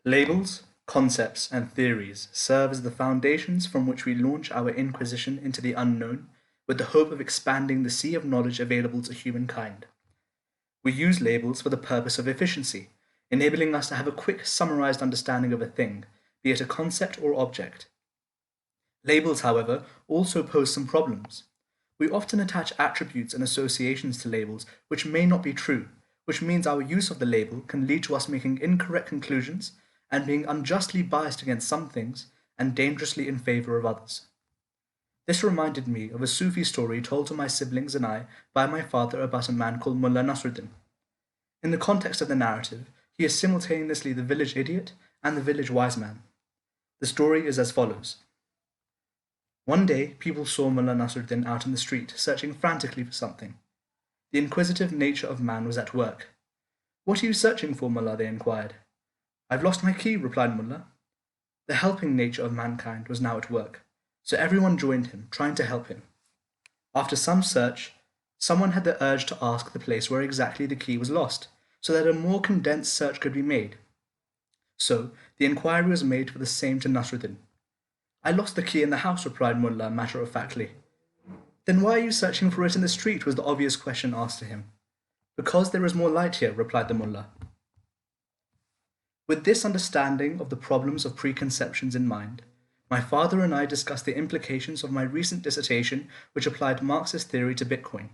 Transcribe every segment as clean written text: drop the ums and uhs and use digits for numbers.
Labels, concepts, and theories serve as the foundations from which we launch our inquisition into the unknown with the hope of expanding the sea of knowledge available to humankind. We use labels for the purpose of efficiency, enabling us to have a quick, summarized understanding of a thing, be it a concept or object. Labels, however, also pose some problems. We often attach attributes and associations to labels which may not be true, which means our use of the label can lead to us making incorrect conclusions and being unjustly biased against some things and dangerously in favor of others. This reminded me of a Sufi story told to my siblings and I by my father about a man called Mullah Nasruddin. In the context of the narrative, he is simultaneously the village idiot and the village wise man. The story is as follows. One day, people saw Mullah Nasruddin out in the street, searching frantically for something. The inquisitive nature of man was at work. "What are you searching for, Mullah?" they inquired. "I've lost my key," replied Mullah. The helping nature of mankind was now at work, so everyone joined him, trying to help him. After some search, someone had the urge to ask the place where exactly the key was lost, so that a more condensed search could be made. So, the inquiry was made for the same to Nasruddin. "I lost the key in the house," replied Mullah matter-of-factly. "Then why are you searching for it in the street?" was the obvious question asked to him. "Because there is more light here," replied the Mullah. With this understanding of the problems of preconceptions in mind, my father and I discussed the implications of my recent dissertation which applied Marxist theory to Bitcoin.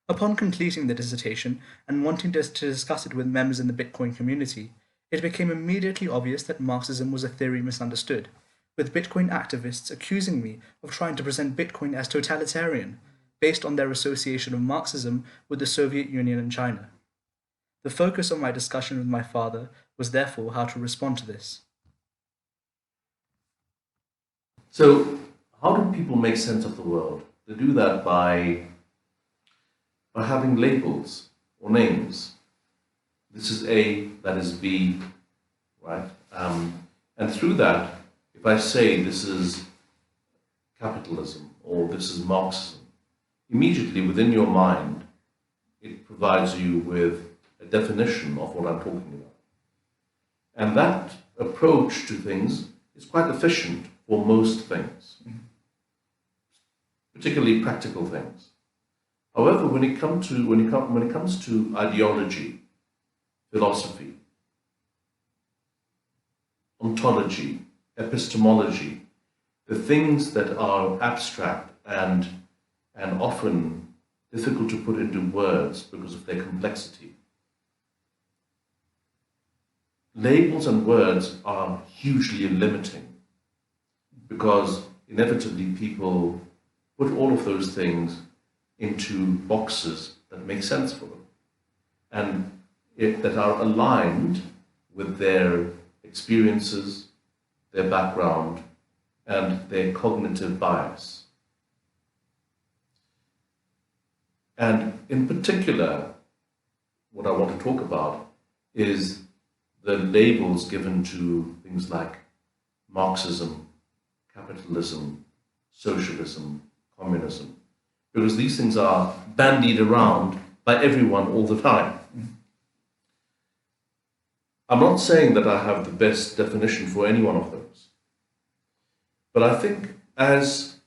Upon completing the dissertation and wanting to discuss it with members in the Bitcoin community, it became immediately obvious that Marxism was a theory misunderstood, with Bitcoin activists accusing me of trying to present Bitcoin as totalitarian, based on their association of Marxism with the Soviet Union and China. The focus of my discussion with my father was therefore how to respond to this. So, how do people make sense of the world? They do that by having labels or names. This is A, that is B, right? And through that, if I say this is capitalism or this is Marxism, immediately within your mind, it provides you with a definition of what I'm talking about. And that approach to things is quite efficient for most things, particularly practical things. However, when it comes to ideology, philosophy, ontology, epistemology, the things that are abstract and often difficult to put into words because of their complexity, labels and words are hugely limiting because inevitably people put all of those things into boxes that make sense for them and that are aligned with their experiences, their background, and their cognitive bias. And in particular, what I want to talk about is the labels given to things like Marxism, capitalism, socialism, communism, because these things are bandied around by everyone all the time. I'm not saying that I have the best definition for any one of those, but I think as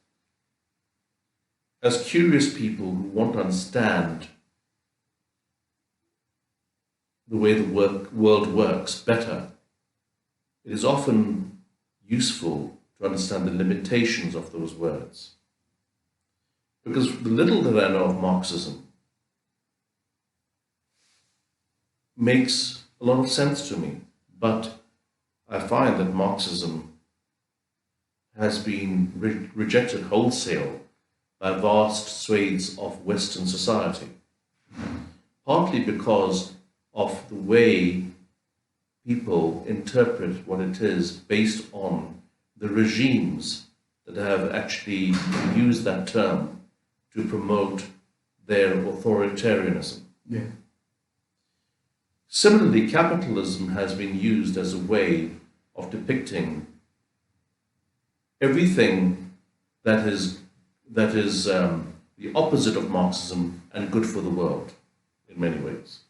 curious people who want to understand the way the world works better, it is often useful to understand the limitations of those words. Because the little that I know of Marxism makes a lot of sense to me, but I find that Marxism has been rejected wholesale by vast swathes of Western society, partly because of the way people interpret what it is based on the regimes that have actually used that term to promote their authoritarianism. Yeah. Similarly, capitalism has been used as a way of depicting everything that is the opposite of Marxism and good for the world in many ways,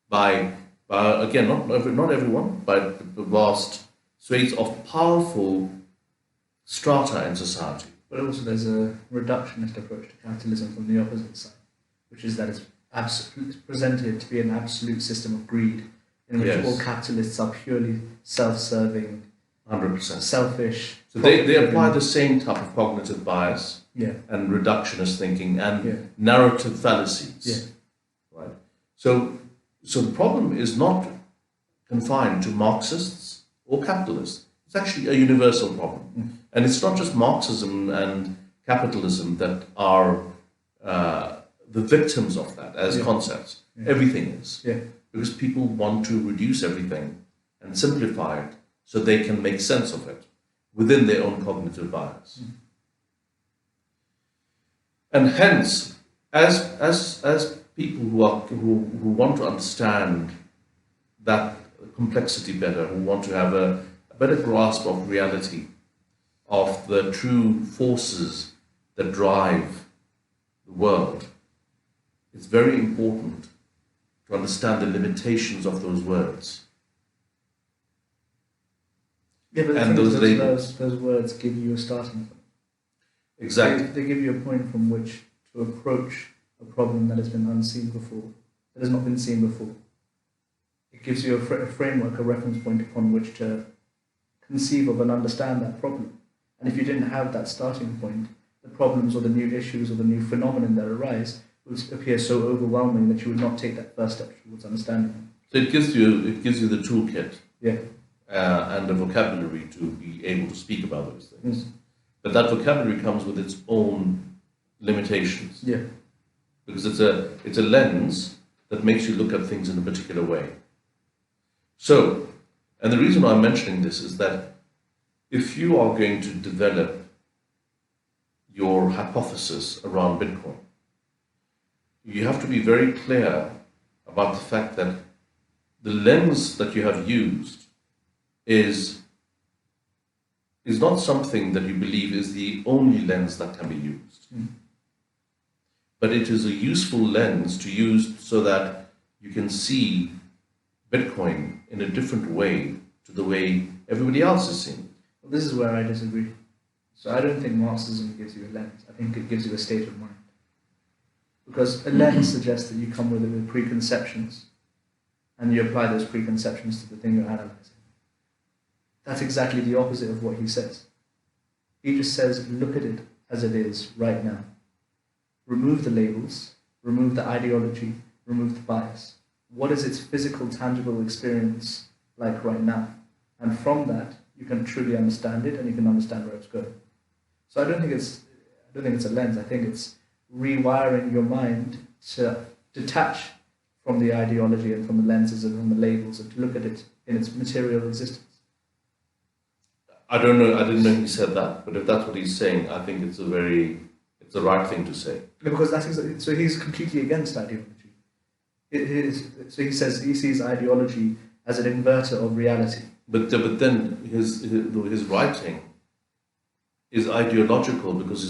by again, not everyone, but the vast swathes of powerful strata in society. But also there's a reductionist approach to capitalism from the opposite side, which is that it's presented to be an absolute system of greed, in which Yes. all capitalists are purely self-serving, 100%. selfish. So they profit-driven. apply the same type of cognitive bias Yeah, and reductionist thinking and Yeah. narrative fallacies. yeah, Right. So the problem is not confined to Marxists or capitalists. It's actually a universal problem. And it's not just Marxism and capitalism that are the victims of that as Yeah. concepts. Yeah. Everything is. yeah, Because people want to reduce everything and simplify it so they can make sense of it within their own cognitive bias. And hence, as people who want to understand that complexity better, who want to have a better grasp of reality, of the true forces that drive the world, it's very important to understand the limitations of those words. yeah. But the And thing is, those labels. those words give you a starting point. Exactly. They give you a point from which to approach a problem that has been unseen before, that has not been seen before. It gives you a framework, a reference point upon which to conceive of and understand that problem. And if you didn't have that starting point, the problems or the new issues or the new phenomenon that arise would appear so overwhelming that you would not take that first step towards understanding them. So it gives you the toolkit Yeah. and the vocabulary to be able to speak about those things. Mm. But that vocabulary comes with its own limitations Yeah. because it's a lens that makes you look at things in a particular way. So, and the reason why I'm mentioning this is that if you are going to develop your hypothesis around Bitcoin, you have to be very clear about the fact that the lens that you have used is not something that you believe is the only lens that can be used. Mm. But it is a useful lens to use so that you can see Bitcoin in a different way to the way everybody else is seeing it. Well, this is where I disagree. So I don't think Marxism gives you a lens. I think it gives you a state of mind. Because a lens suggests that you come with preconceptions and you apply those preconceptions to the thing you're analyzing. That's exactly the opposite of what he says. He just says, look at it as it is right now. Remove the labels, remove the ideology, remove the bias. What is its physical, tangible experience like right now? And from that, you can truly understand it and you can understand where it's going. So I don't think it's a lens. I think it's rewiring your mind to detach from the ideology and from the lenses and from the labels and to look at it in its material existence. I don't know. I didn't know he said that, but if that's what he's saying, I think it's the right thing to say. Because that's exactly, so he's completely against ideology. So he says he sees ideology as an inverter of reality. But then his writing is ideological because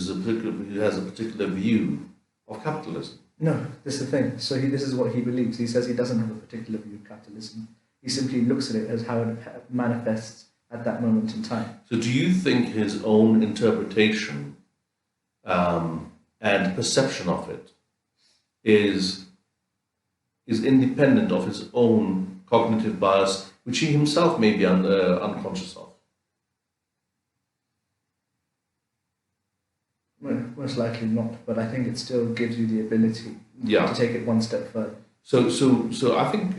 he has a particular view of capitalism. No, this is the thing. So this is what he believes. He says he doesn't have a particular view of capitalism. He simply looks at it as how it manifests at that moment in time. So do you think his own interpretation and perception of it is independent of his own cognitive bias, which he himself may be unconscious of? Well, most likely not, but I think it still gives you the ability to take it one step further. So I think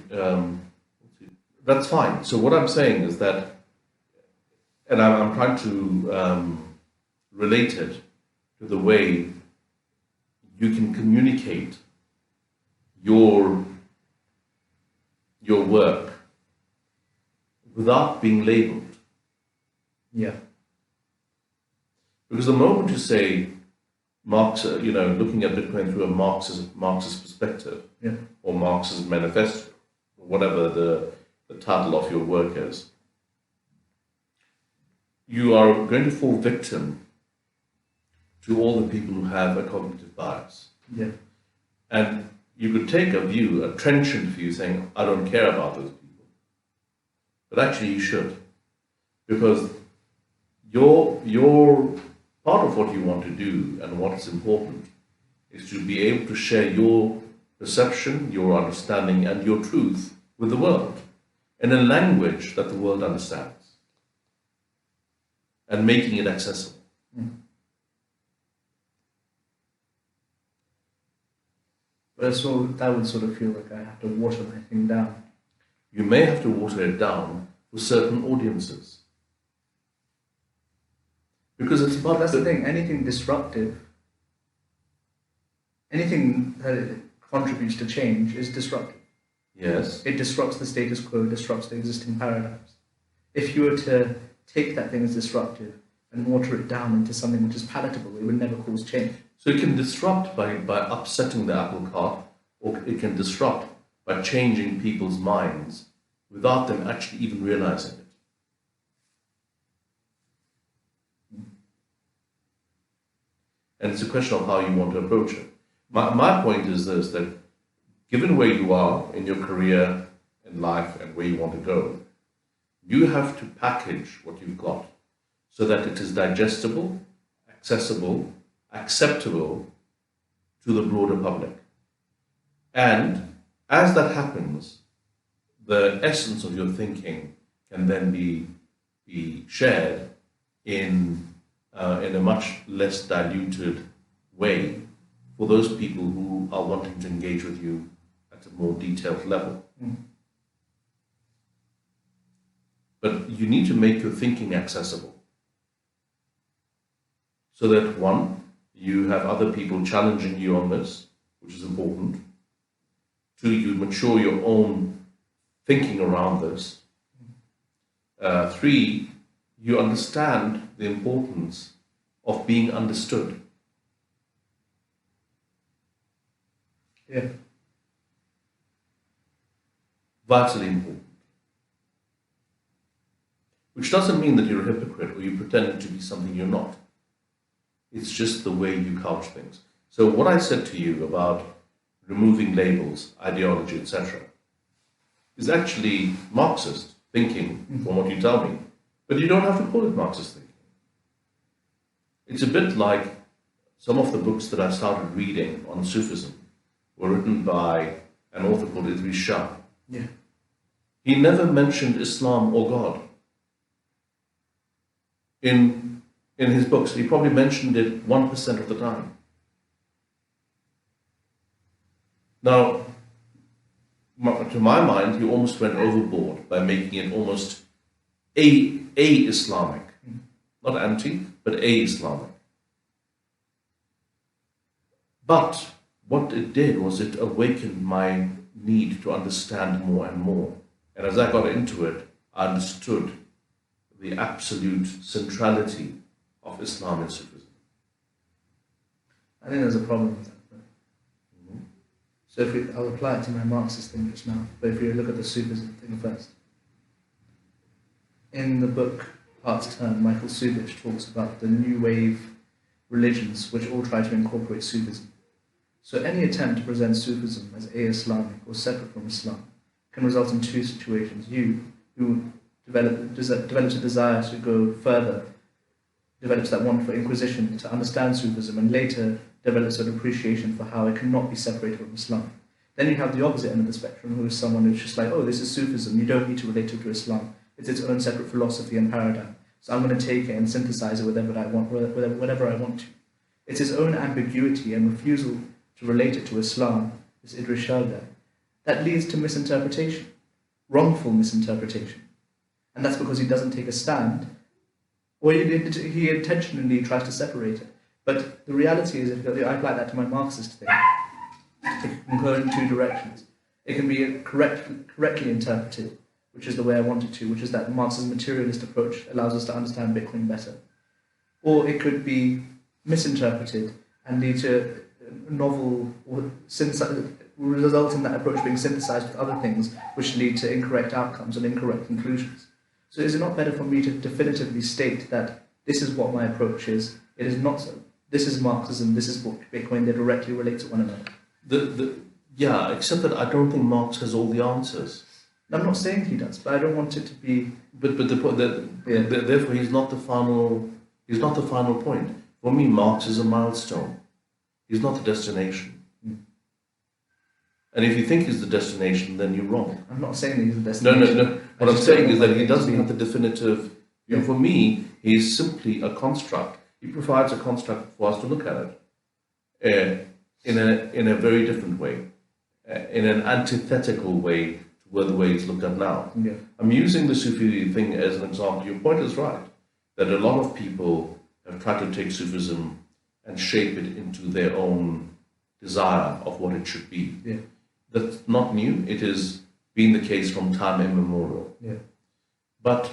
that's fine. So what I'm saying is that, and I'm trying to relate it to the way you can communicate your work without being labeled. Yeah. Because the moment you say Marx, looking at Bitcoin through a Marxist perspective, Yeah. or Marxist manifesto, or whatever the title of your work is, you are going to fall victim to all the people who have a cognitive bias. Yeah. And you could take a view, a trenchant view, saying, I don't care about those people. But actually you should. Because your part of what you want to do and what's important is to be able to share your perception, your understanding, and your truth with the world in a language that the world understands and making it accessible. But so that would sort of feel like I have to water my thing down. You may have to water it down for certain audiences. Because it's about That's the thing, anything disruptive, anything that contributes to change is disruptive. Yes. It disrupts the status quo, disrupts the existing paradigms. If you were to take that thing as disruptive and water it down into something which is palatable, it would never cause change. So it can disrupt by upsetting the apple cart, or it can disrupt by changing people's minds without them actually even realizing it. And it's a question of how you want to approach it. My point is this, that given where you are in your career, in life, and where you want to go, you have to package what you've got so that it is digestible, accessible, acceptable to the broader public. And as that happens, the essence of your thinking can then be shared in a much less diluted way for those people who are wanting to engage with you at a more detailed level. But you need to make your thinking accessible so that, one, you have other people challenging you on this, which is important. Two, you mature your own thinking around this. Three, you understand the importance of being understood. Yeah. Vitally important. Which doesn't mean that you're a hypocrite or you pretend to be something you're not. It's just the way you couch things. So what I said to you about removing labels, ideology, etc., is actually Marxist thinking, from what you tell me. But you don't have to call it Marxist thinking. It's a bit like some of the books that I started reading on Sufism were written by an author called Idris Shah. Yeah. He never mentioned Islam or God in his books. He probably mentioned it 1% of the time. Now, to my mind, he almost went overboard by making it almost a-Islamic. Not anti, but a-Islamic. But what it did was it awakened my need to understand more and more. And as I got into it, I understood the absolute centrality of Islam and Sufism. I think there's a problem with that. So I'll apply it to my Marxist thing just now, but if you look at the Sufism thing first. In the book Heart's Turn, Michael Subich talks about the new wave religions which all try to incorporate Sufism. So any attempt to present Sufism as a-Islamic or separate from Islam can result in two situations. You, who develops a desire to go further, develops that want for inquisition to understand Sufism, and later develops an appreciation for how it cannot be separated from Islam. Then you have the opposite end of the spectrum, who is someone who's just like, oh, this is Sufism, you don't need to relate it to Islam. It's its own separate philosophy and paradigm. So I'm going to take it and synthesize it with whatever I want to. It's his own ambiguity and refusal to relate it to Islam, this Idris Shah guy, that leads to misinterpretation, wrongful misinterpretation. And that's because he doesn't take a stand, or he intentionally tries to separate it. But the reality is, if I apply that to my Marxist thing, it can go in two directions. It can be correctly interpreted, which is the way I want it to, which is that Marx's materialist approach allows us to understand Bitcoin better. Or it could be misinterpreted and lead to novel, or result in that approach being synthesized with other things, which lead to incorrect outcomes and incorrect conclusions. So is it not better for me to definitively state that this is what my approach is? It is not so. This is Marxism, this is Bitcoin, they directly relate to one another. Yeah, except that I don't think Marx has all the answers. I'm not saying he does, but I don't want it to be. But Yeah. therefore he's not the final. He's not the final point. For me, Marx is a milestone. He's not the destination. Mm. And if you think he's the destination, then you're wrong. I'm not saying that he's the No, destination. no, no. What I I'm just saying don't is want that he it to doesn't be- have the definitive. You know, for me, he's simply a construct. He provides a construct for us to look at it in a very different way, in an antithetical way to the way it's looked at now. Yeah. I'm using the Sufi thing as an example. Your point is right, that a lot of people have tried to take Sufism and shape it into their own desire of what it should be. Yeah. That's not new. It has been the case from time immemorial. Yeah. But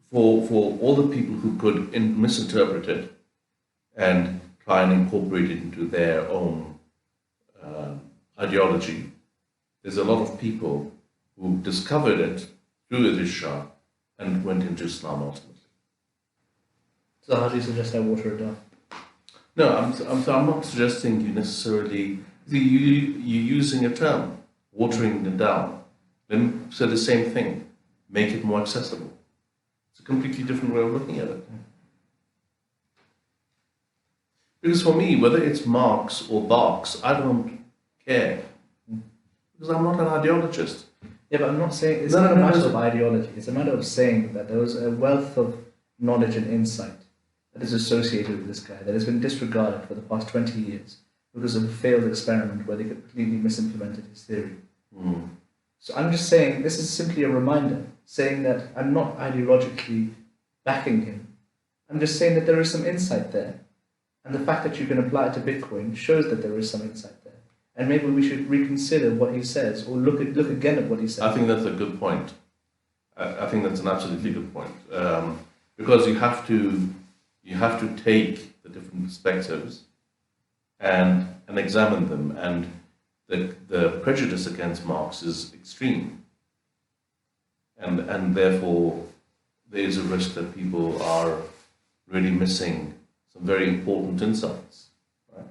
for all the people who could misinterpret it and try and incorporate it into their own ideology, there's a lot of people who discovered it through Idris Shah and went into Islam ultimately. So how do you suggest I water it down? No, I'm not suggesting you necessarily. You're using a term, watering it down. Then say the same thing, make it more accessible. It's a completely different way of looking at it. Because for me, whether it's Marx or Barks, I don't care. Because I'm not an ideologist. Yeah, but I'm not saying it's No, not no, a no, matter no. of ideology. It's a matter of saying that there was a wealth of knowledge and insight that is associated with this guy that has been disregarded for the past 20 years because of a failed experiment where they completely misimplemented his theory. Mm. So I'm just saying this is simply a reminder, saying that I'm not ideologically backing him. I'm just saying that there is some insight there. And the fact that you can apply it to Bitcoin shows that there is some insight there. And maybe we should reconsider what he says or look again at what he says. I think that's a good point. I think that's an absolutely good point. Because you have to take the different perspectives and examine them, and the prejudice against Marx is extreme, and therefore there is a risk that people are really missing some very important insights. Right?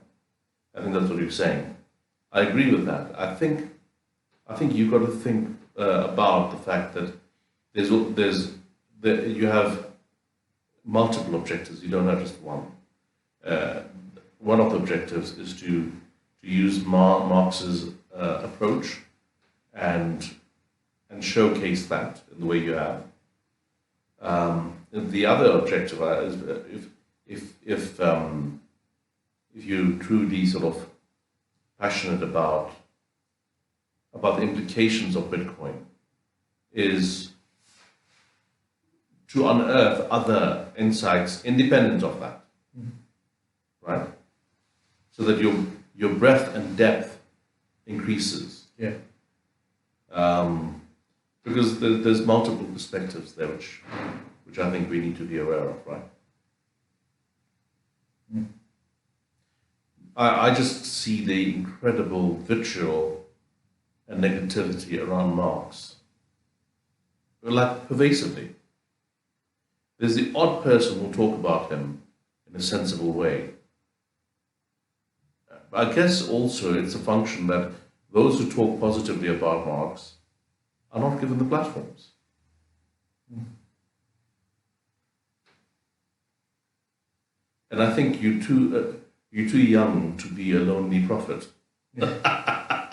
I think that's what you're saying. I agree with that. I think you've got to think about the fact that you have multiple objectives. You don't have just one. One of the objectives is to use Marx's approach and showcase that in the way you have. The other objective is if you're truly sort of passionate about the implications of Bitcoin, is to unearth other insights independent of that, right? So that your breadth and depth increases. Yeah. Because there's multiple perspectives there, which I think we need to be aware of, right? Mm. I just see the incredible vitriol and negativity around Marx, like pervasively. There's the odd person who'll talk about him in a sensible way. I guess also it's a function that those who talk positively about Marx are not given the platforms. And I think you're too young to be a lonely prophet. Yeah.